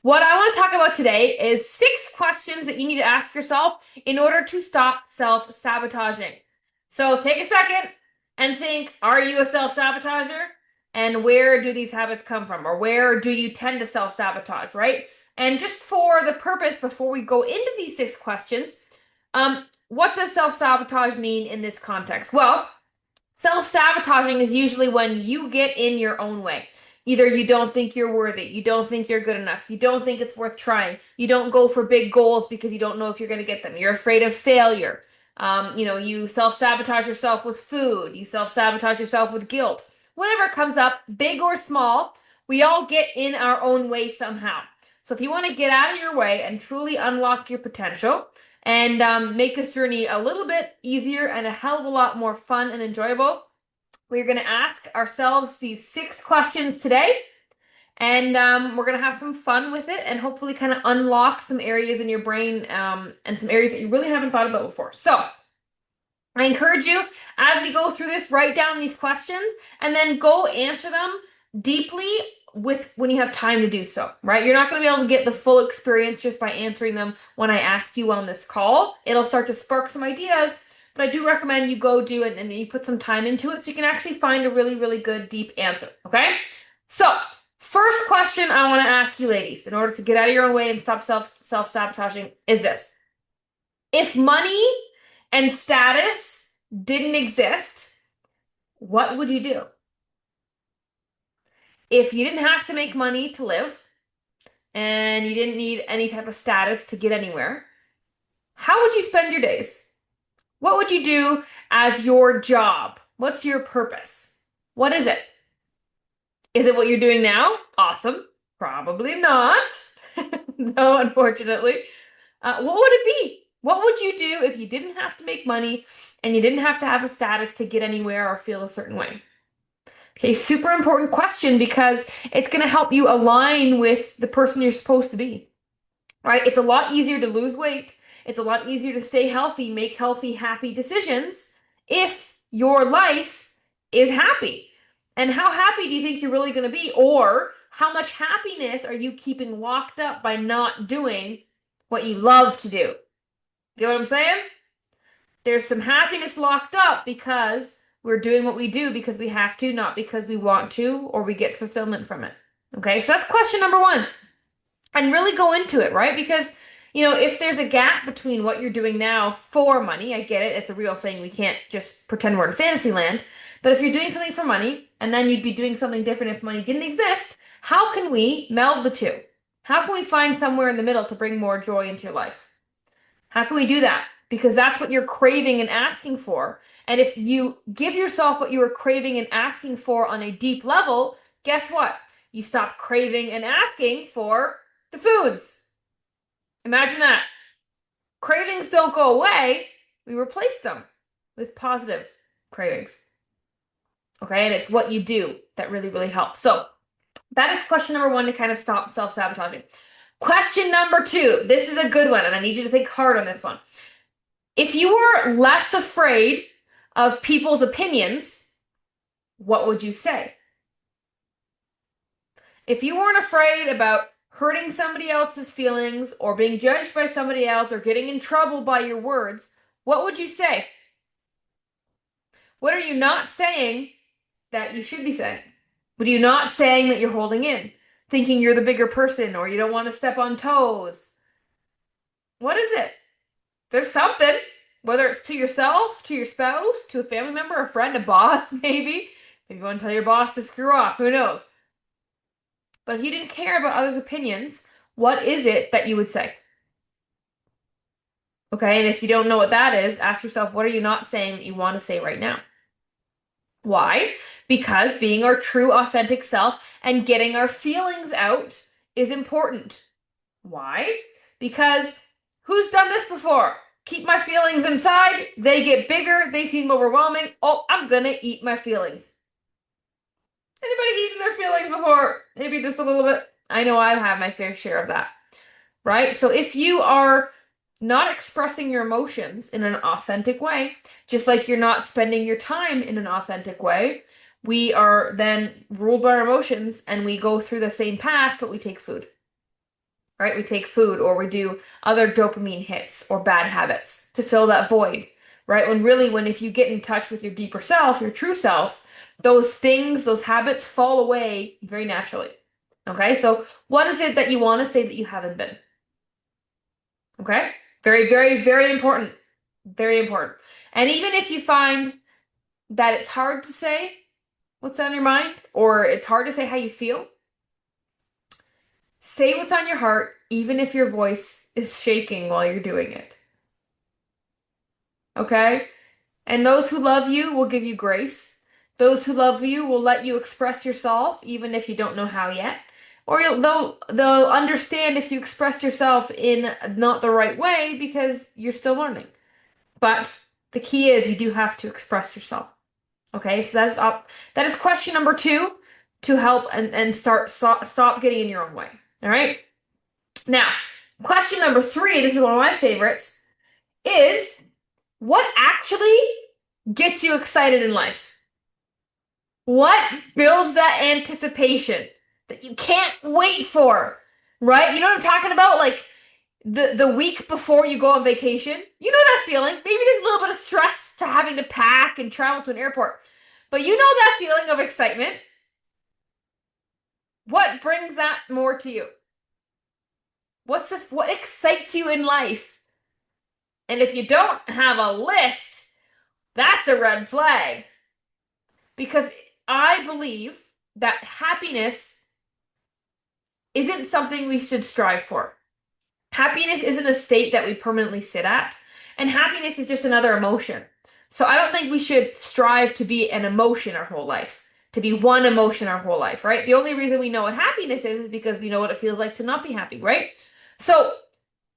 What I want to talk about today is 6 questions that you need to ask yourself in order to stop self-sabotaging. So take a second and think, are you a self-sabotager? And where do these habits come from? Or where do you tend to self-sabotage, right? And just for the purpose, before we go into these 6 questions, what does self-sabotage mean in this context? Well, self-sabotaging is usually when you get in your own way. Either you don't think you're worthy, you don't think you're good enough, you don't think it's worth trying, you don't go for big goals because you don't know if you're going to get them, you're afraid of failure. You self-sabotage yourself with food, you self-sabotage yourself with guilt. Whatever comes up, big or small, we all get in our own way somehow. So if you want to get out of your way and truly unlock your potential, and make this journey a little bit easier and a hell of a lot more fun and enjoyable, we're going to ask ourselves these 6 questions today. And we're going to have some fun with it and hopefully kind of unlock some areas in your brain and some areas that you really haven't thought about before. So I encourage you, as we go through this, write down these questions and then go answer them deeply when you have time to do so, right? You're not going to be able to get the full experience just by answering them when I ask you on this call. It'll start to spark some ideas, but I do recommend you go do it and you put some time into it so you can actually find a really, really good, deep answer, okay? So, first question I want to ask you ladies, in order to get out of your own way and stop self-sabotaging, is this. If money and status didn't exist, what would you do? If you didn't have to make money to live and you didn't need any type of status to get anywhere, how would you spend your days? What would you do as your job? What's your purpose? What is it? Is it what you're doing now? Awesome. Probably not. No, unfortunately. What would it be? What would you do if you didn't have to make money and you didn't have to have a status to get anywhere or feel a certain way? Okay, super important question because it's going to help you align with the person you're supposed to be, right? It's a lot easier to lose weight. It's a lot easier to stay healthy, make healthy, happy decisions if your life is happy. And how happy do you think you're really going to be? Or how much happiness are you keeping locked up by not doing what you love to do? Get what I'm saying? There's some happiness locked up because we're doing what we do because we have to, not because we want to or we get fulfillment from it. Okay, so that's question number 1. And really go into it, right? Because, if there's a gap between what you're doing now for money, I get it, it's a real thing. We can't just pretend we're in fantasy land. But if you're doing something for money, and then you'd be doing something different if money didn't exist, how can we meld the two? How can we find somewhere in the middle to bring more joy into your life? How can we do that? Because that's what you're craving and asking for. And if you give yourself what you are craving and asking for on a deep level, guess what? You stop craving and asking for the foods. Imagine that. Cravings don't go away. We replace them with positive cravings. Okay, and it's what you do that really, really helps. So that is question number 1 to kind of stop self-sabotaging. Question number 2. This is a good one, and I need you to think hard on this one. If you were less afraid of people's opinions, what would you say? If you weren't afraid about hurting somebody else's feelings or being judged by somebody else or getting in trouble by your words, what would you say? What are you not saying that you should be saying? What are you not saying that you're holding in? Thinking you're the bigger person or you don't want to step on toes? What is it? There's something, whether it's to yourself, to your spouse, to a family member, a friend, a boss, maybe. Maybe you want to tell your boss to screw off, who knows? But if you didn't care about others' opinions, what is it that you would say? Okay, and if you don't know what that is, ask yourself, what are you not saying that you want to say right now? Why? Because being our true, authentic self and getting our feelings out is important. Why? Because who's done this before? Keep my feelings inside, they get bigger, they seem overwhelming. Oh, I'm gonna eat my feelings. Anybody eaten their feelings before? Maybe just a little bit. I know I've had my fair share of that, right? So if you are not expressing your emotions in an authentic way, just like you're not spending your time in an authentic way, we are then ruled by our emotions and we go through the same path, but we take food. right? We take food or we do other dopamine hits or bad habits to fill that void, right? When really, when if you get in touch with your deeper self, your true self, those things, those habits fall away very naturally. Okay, so what is it that you want to say that you haven't been? Okay, very, very, very important. Very important. And even if you find that it's hard to say what's on your mind or it's hard to say how you feel, say what's on your heart, even if your voice is shaking while you're doing it. Okay? And those who love you will give you grace. Those who love you will let you express yourself, even if you don't know how yet. Or they'll understand if you expressed yourself in not the right way because you're still learning. But the key is you do have to express yourself. Okay, so that's up. That is question number 2 to help and stop getting in your own way. All right. Now, question number 3, this is one of my favorites, is what actually gets you excited in life? What builds that anticipation that you can't wait for? Right? You know what I'm talking about? Like the week before you go on vacation. You know that feeling. Maybe there's a little bit of stress to having to pack and travel to an airport. But you know that feeling of excitement. What brings that more to you? What excites you in life? And if you don't have a list, that's a red flag. Because I believe that happiness isn't something we should strive for. Happiness isn't a state that we permanently sit at, and happiness is just another emotion. So I don't think we should strive to be an emotion our whole life, to be one emotion our whole life, right? The only reason we know what happiness is because we know what it feels like to not be happy, right? So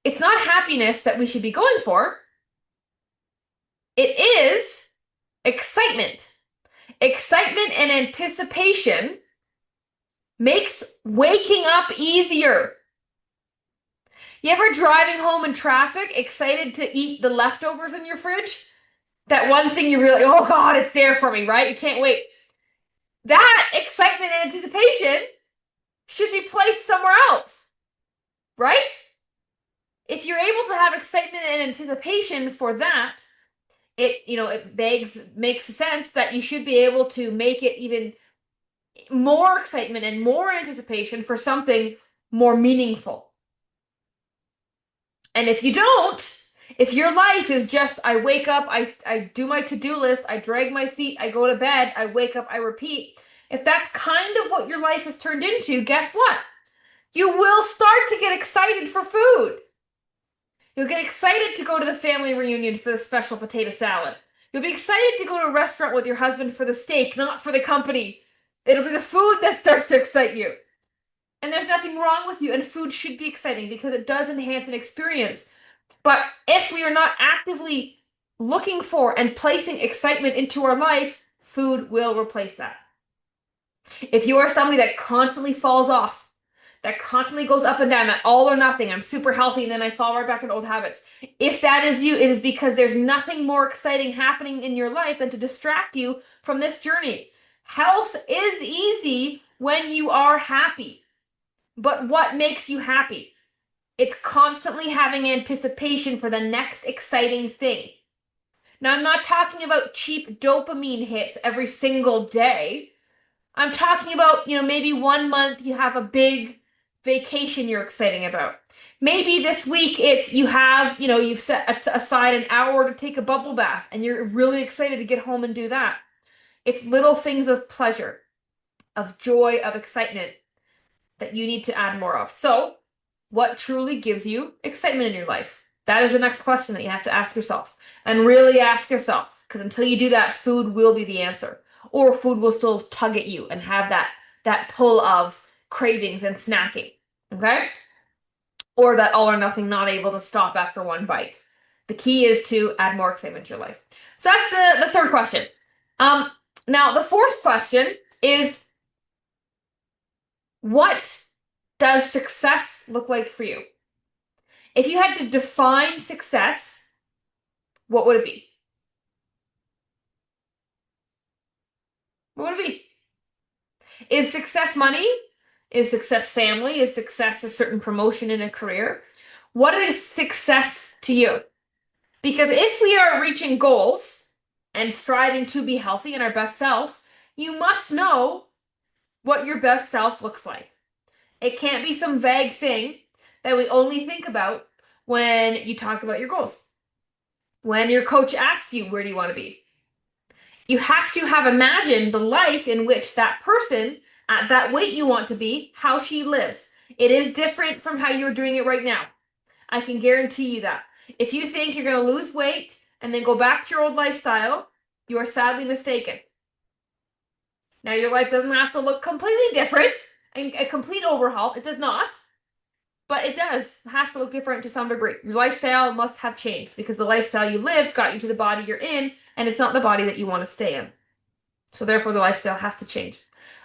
it's not happiness that we should be going for. It is excitement. Excitement and anticipation makes waking up easier. You ever driving home in traffic, excited to eat the leftovers in your fridge? That one thing you really, oh God, it's there for me, right? You can't wait. That excitement and anticipation should be placed somewhere else, right? If you're able to have excitement and anticipation for that, it makes sense that you should be able to make it even more excitement and more anticipation for something more meaningful. And if you don't, if your life is just, I wake up, I do my to-do list, I drag my feet, I go to bed, I wake up, I repeat. If that's kind of what your life has turned into, guess what? You will start to get excited for food. You'll get excited to go to the family reunion for the special potato salad. You'll be excited to go to a restaurant with your husband for the steak, not for the company. It'll be the food that starts to excite you. And there's nothing wrong with you, and food should be exciting because it does enhance an experience. But if we are not actively looking for and placing excitement into our life, food will replace that. If you are somebody that constantly falls off, that constantly goes up and down, that all or nothing, I'm super healthy and then I fall right back into old habits. If that is you, it is because there's nothing more exciting happening in your life than to distract you from this journey. Health is easy when you are happy. But what makes you happy? It's constantly having anticipation for the next exciting thing. Now, I'm not talking about cheap dopamine hits every single day. I'm talking about, maybe one month you have a big vacation you're excited about. Maybe this week it's you've set aside an hour to take a bubble bath and you're really excited to get home and do that. It's little things of pleasure, of joy, of excitement that you need to add more of. So, what truly gives you excitement in your life? That is the next question that you have to ask yourself. And really ask yourself, because until you do that, food will be the answer. Or food will still tug at you and have that pull of cravings and snacking. Okay? Or that all or nothing, not able to stop after one bite. The key is to add more excitement to your life. So that's the third question. Now the fourth question is, what does success look like for you? If you had to define success, what would it be? What would it be? Is success money? Is success family? Is success a certain promotion in a career? What is success to you? Because if we are reaching goals and striving to be healthy in our best self, you must know what your best self looks like. It can't be some vague thing that we only think about when you talk about your goals. When your coach asks you, where do you want to be? You have to have imagined the life in which that person at that weight you want to be, how she lives. It is different from how you're doing it right now. I can guarantee you that. If you think you're going to lose weight and then go back to your old lifestyle, you are sadly mistaken. Now, your life doesn't have to look completely different, a complete overhaul. It does not. But it does have to look different to some degree. Your lifestyle must have changed because the lifestyle you lived got you to the body you're in, and it's not the body that you want to stay in. So therefore, the lifestyle has to change.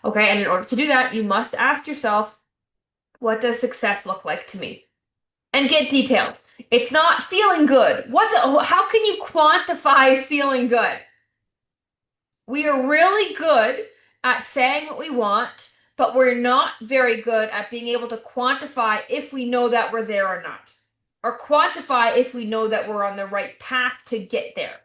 Okay, and in order to do that, you must ask yourself, what does success look like to me? And get detailed. It's not feeling good. How can you quantify feeling good? We are really good at saying what we want, but we're not very good at being able to quantify if we know that we're there or not. Or quantify if we know that we're on the right path to get there.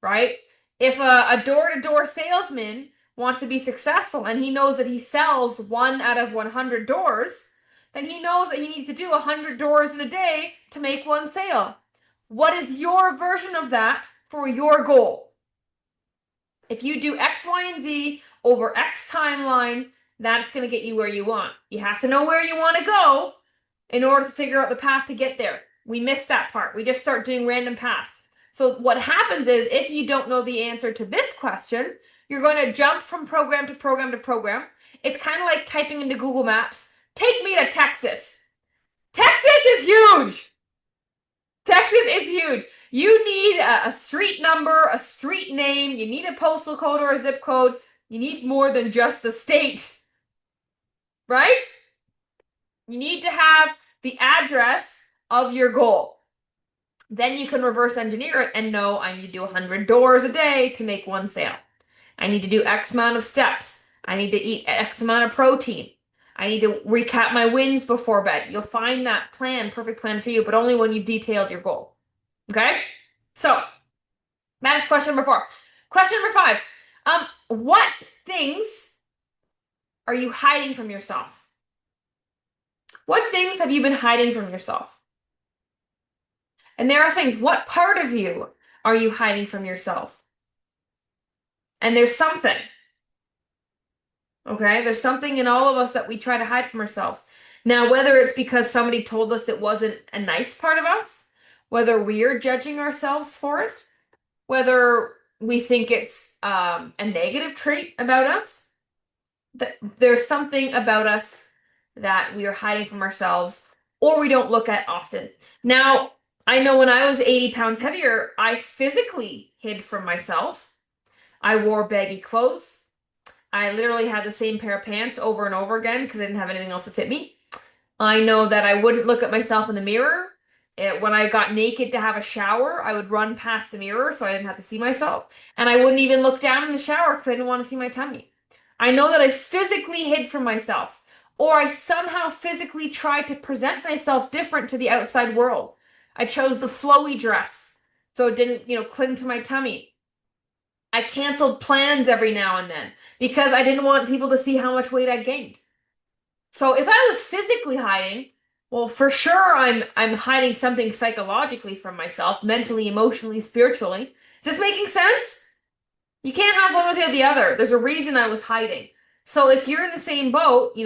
Right? If a door-to-door salesman wants to be successful and he knows that he sells 1 out of 100 doors, then he knows that he needs to do 100 doors in a day to make 1 sale. What is your version of that for your goal? If you do X, Y, and Z over X timeline, that's going to get you where you want. You have to know where you want to go in order to figure out the path to get there. We miss that part. We just start doing random paths. So what happens is if you don't know the answer to this question, you're going to jump from program to program to program. It's kind of like typing into Google Maps, take me to Texas. Texas is huge. Texas is huge. You need a street number, a street name. You need a postal code or a zip code. You need more than just the state, right? You need to have the address of your goal. Then you can reverse engineer it and know I need to do 100 doors a day to make 1 sale. I need to do X amount of steps. I need to eat X amount of protein. I need to recap my wins before bed. You'll find that plan, perfect plan for you, but only when you've detailed your goal. Okay? So, that is question number 4. Question number 5. What things are you hiding from yourself? What things have you been hiding from yourself? And there are things. What part of you are you hiding from yourself? And there's something. Okay? There's something in all of us that we try to hide from ourselves. Now, whether it's because somebody told us it wasn't a nice part of us, whether we're judging ourselves for it, whether we think it's a negative trait about us, that there's something about us that we are hiding from ourselves or we don't look at often. Now, I know when I was 80 pounds heavier, I physically hid from myself. I wore baggy clothes. I literally had the same pair of pants over and over again because I didn't have anything else to fit me. I know that I wouldn't look at myself in the mirror. When I got naked to have a shower, I would run past the mirror so I didn't have to see myself. And I wouldn't even look down in the shower because I didn't want to see my tummy. I know that I physically hid from myself. Or I somehow physically tried to present myself different to the outside world. I chose the flowy dress so it didn't, cling to my tummy. I canceled plans every now and then because I didn't want people to see how much weight I gained. So if I was physically hiding, well, for sure I'm hiding something psychologically from myself, mentally, emotionally, spiritually. Is this making sense? You can't have one without the other. There's a reason I was hiding. So if you're in the same boat,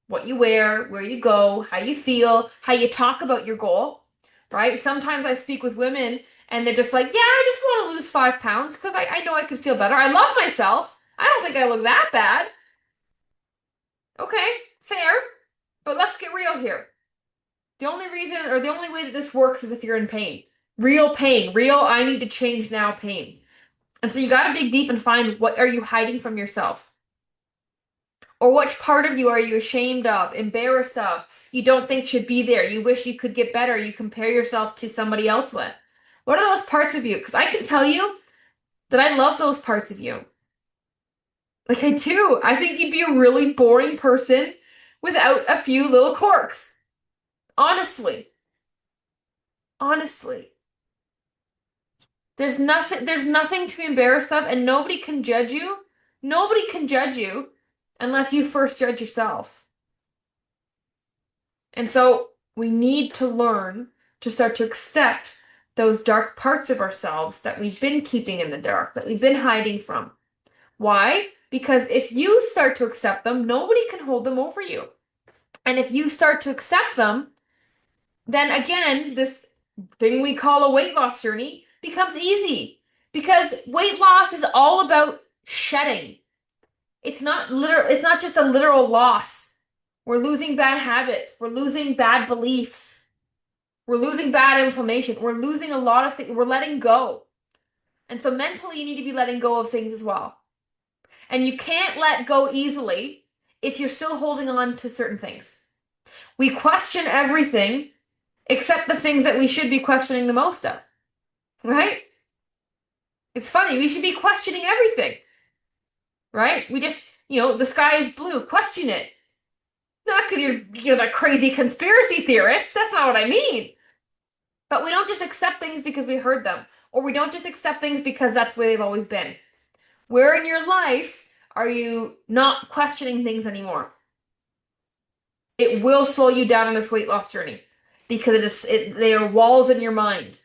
what you wear, where you go, how you feel, how you talk about your goal, right? Sometimes I speak with women and they're just like, yeah, I just want to lose 5 pounds because I know I could feel better. I love myself. I don't think I look that bad. Okay, fair. But let's get real here. The only reason or the only way that this works is if you're in pain. Real pain. Real, I need to change now pain. And so you got to dig deep and find what are you hiding from yourself? Or which part of you are you ashamed of, embarrassed of, you don't think should be there, you wish you could get better, you compare yourself to somebody else with? What are those parts of you? Because I can tell you that I love those parts of you. Like I do. I think you'd be a really boring person without a few little quirks. Honestly. Honestly. There's nothing to be embarrassed of, and nobody can judge you. Nobody can judge you unless you first judge yourself. And so we need to learn to start to accept those dark parts of ourselves that we've been keeping in the dark, that we've been hiding from. Why? Because if you start to accept them, nobody can hold them over you. And if you start to accept them, then again, this thing we call a weight loss journey becomes easy. Because weight loss is all about shedding. It's not just a literal loss. We're losing bad habits. We're losing bad beliefs. We're losing bad inflammation. We're losing a lot of things. We're letting go. And so mentally, you need to be letting go of things as well. And you can't let go easily if you're still holding on to certain things. We question everything except the things that we should be questioning the most of, right? It's funny. We should be questioning everything, right? We just, the sky is blue. Question it. Not because you're that crazy conspiracy theorist. That's not what I mean. But we don't just accept things because we heard them, or we don't just accept things because that's the way they've always been. Where in your life are you not questioning things anymore? It will slow you down on this weight loss journey because they are walls in your mind.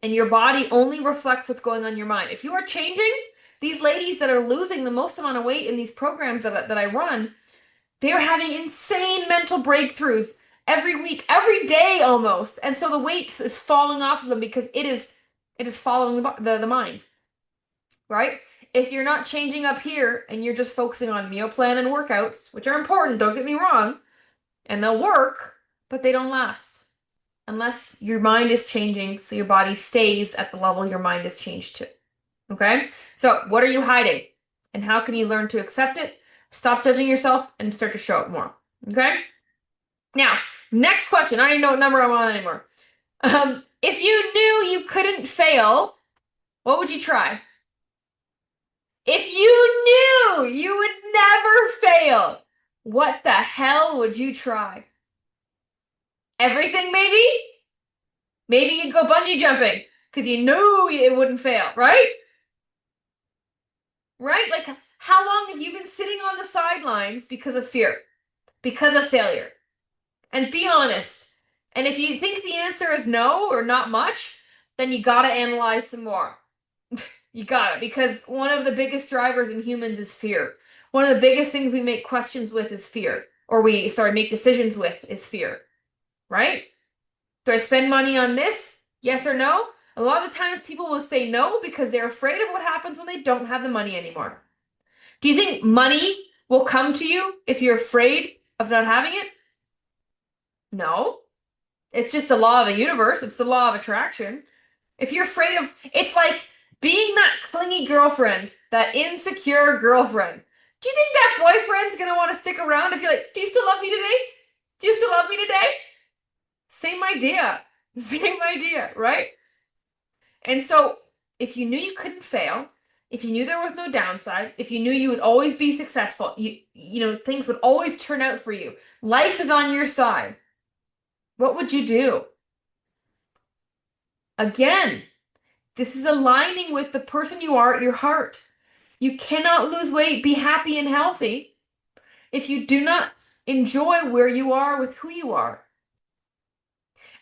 And your body only reflects what's going on in your mind. If you are changing, these ladies that are losing the most amount of weight in these programs that I run, they are having insane mental breakthroughs every week, every day almost. And so the weight is falling off of them because it is following the mind, right? If you're not changing up here and you're just focusing on meal plan and workouts, which are important, don't get me wrong, and they'll work, but they don't last unless your mind is changing so your body stays at the level your mind has changed to. Okay? So, what are you hiding? And how can you learn to accept it? Stop judging yourself and start to show it more. Okay? Now, next question. I don't even know what number I'm on anymore. If you knew you couldn't fail, what would you try? If you knew you would never fail, what the hell would you try? Everything, maybe? Maybe you'd go bungee jumping because you knew it wouldn't fail, right? Right? Like, how long have you been sitting on the sidelines because of fear, because of failure? And be honest. And if you think the answer is no or not much, then you gotta analyze some more. You gotta, because one of the biggest drivers in humans is fear. One of the biggest things we make questions with is fear. Or make decisions with is fear. Right? Do I spend money on this? Yes or no? A lot of times people will say no because they're afraid of what happens when they don't have the money anymore. Do you think money will come to you if you're afraid of not having it? No. It's just the law of the universe. It's the law of attraction. If you're afraid of, it's like being that clingy girlfriend, that insecure girlfriend. Do you think that boyfriend's gonna want to stick around if you're like, do you still love me today? Do you still love me today? Same idea. Same idea, right? And so, if you knew you couldn't fail, if you knew there was no downside, if you knew you would always be successful, things would always turn out for you. Life is on your side. What would you do? Again, this is aligning with the person you are at your heart. You cannot lose weight, be happy and healthy if you do not enjoy where you are with who you are.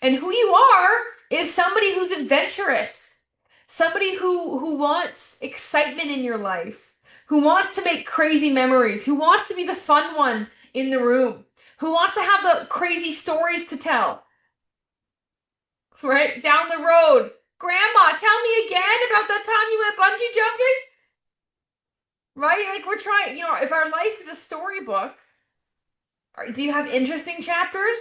And who you are is somebody who's adventurous, somebody who wants excitement in your life, who wants to make crazy memories, who wants to be the fun one in the room, who wants to have the crazy stories to tell. Right? Down the road. Grandma, tell me again about that time you went bungee jumping. Right? Like we're trying, if our life is a storybook, do you have interesting chapters?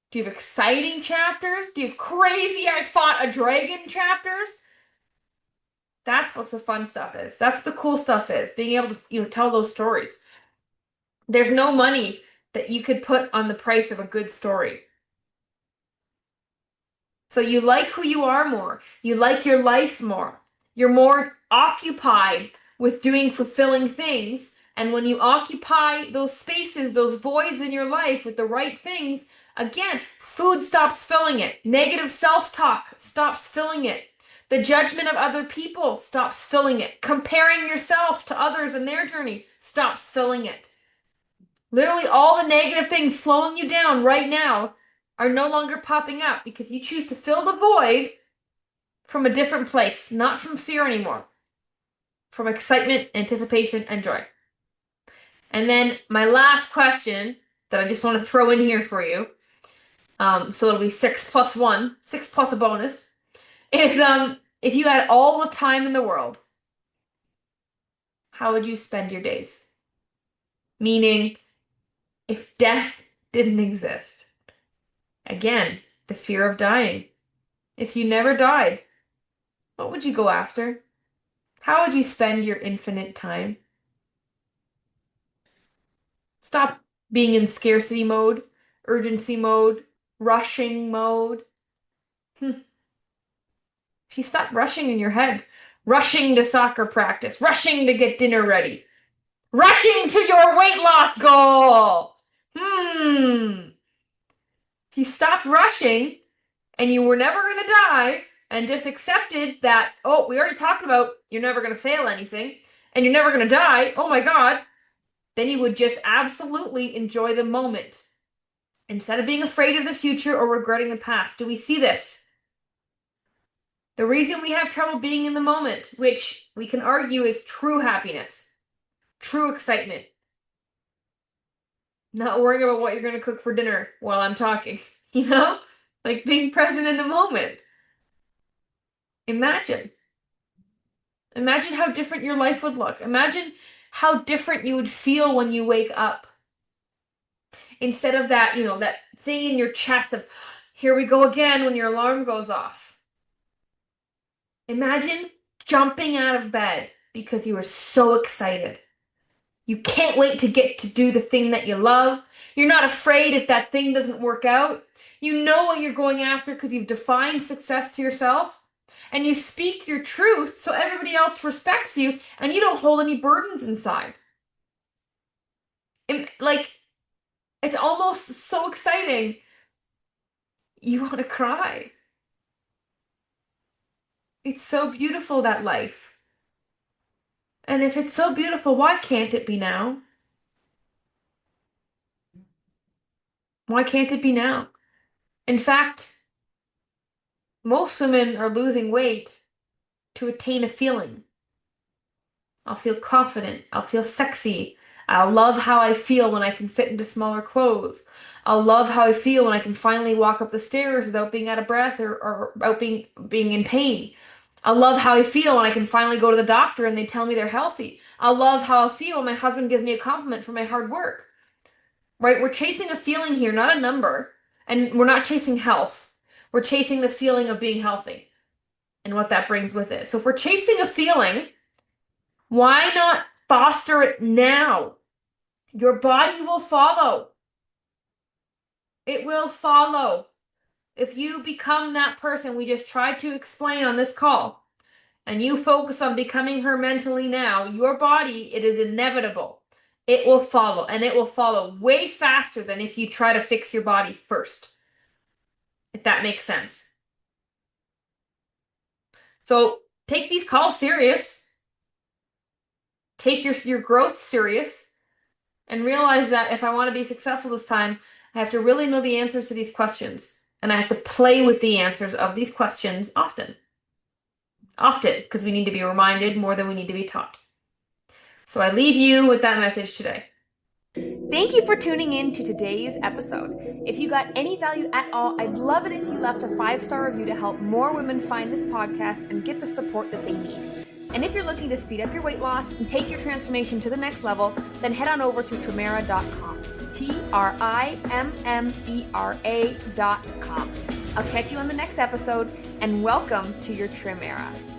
Do you have exciting chapters? Do you have crazy I fought a dragon chapters? That's what the fun stuff is. That's what the cool stuff is. Being able to, tell those stories. There's no money that you could put on the price of a good story. So you like who you are more. You like your life more. You're more occupied with doing fulfilling things And when you occupy those spaces, those voids in your life with the right things, again, food stops filling it. Negative self-talk stops filling it. The judgment of other people stops filling it. Comparing yourself to others and their journey stops filling it. Literally all the negative things slowing you down right now are no longer popping up because you choose to fill the void from a different place, not from fear anymore, from excitement, anticipation, and joy. And then my last question that I just want to throw in here for you, so it'll be 6 plus 1, 6 plus a bonus, is if you had all the time in the world, how would you spend your days? Meaning, if death didn't exist. Again, the fear of dying. If you never died, what would you go after? How would you spend your infinite time? Stop being in scarcity mode, urgency mode, rushing mode. If you stop rushing in your head, rushing to soccer practice, rushing to get dinner ready, rushing to your weight loss goal. If you stopped rushing and you were never going to die and just accepted that, oh, we already talked about you're never going to fail anything and you're never going to die, oh my God, then you would just absolutely enjoy the moment instead of being afraid of the future or regretting the past. Do we see this? The reason we have trouble being in the moment, which we can argue is true happiness, true excitement, not worrying about what you're going to cook for dinner while I'm talking, like being present in the moment. Imagine how different your life would look. Imagine how different you would feel when you wake up. Instead of that, that thing in your chest of, here we go again when your alarm goes off. Imagine jumping out of bed because you were so excited. You can't wait to get to do the thing that you love. You're not afraid if that thing doesn't work out. You know what you're going after because you've defined success to yourself. And you speak your truth so everybody else respects you and you don't hold any burdens inside. It's almost so exciting. You want to cry. It's so beautiful, that life. And if it's so beautiful, why can't it be now? Why can't it be now? In fact, most women are losing weight to attain a feeling. I'll feel confident. I'll feel sexy. I'll love how I feel when I can fit into smaller clothes. I'll love how I feel when I can finally walk up the stairs without being out of breath or without being in pain. I'll love how I feel when I can finally go to the doctor and they tell me they're healthy. I'll love how I feel when my husband gives me a compliment for my hard work. Right? We're chasing a feeling here, not a number. And we're not chasing health. We're chasing the feeling of being healthy and what that brings with it. So if we're chasing a feeling, why not foster it now? Your body will follow. It will follow. If you become that person we just tried to explain on this call, and you focus on becoming her mentally now, your body, it is inevitable. It will follow, and it will follow way faster than if you try to fix your body first. If that makes sense. So take these calls serious. Take your growth serious. And realize that if I want to be successful this time, I have to really know the answers to these questions. And I have to play with the answers of these questions often. Often, because we need to be reminded more than we need to be taught. So I leave you with that message today. Thank you for tuning in to today's episode. If you got any value at all, I'd love it if you left a 5-star review to help more women find this podcast and get the support that they need. And if you're looking to speed up your weight loss and take your transformation to the next level, then head on over to Trimera.com. TRIMMERA.com. I'll catch you on the next episode, and welcome to your Trimera.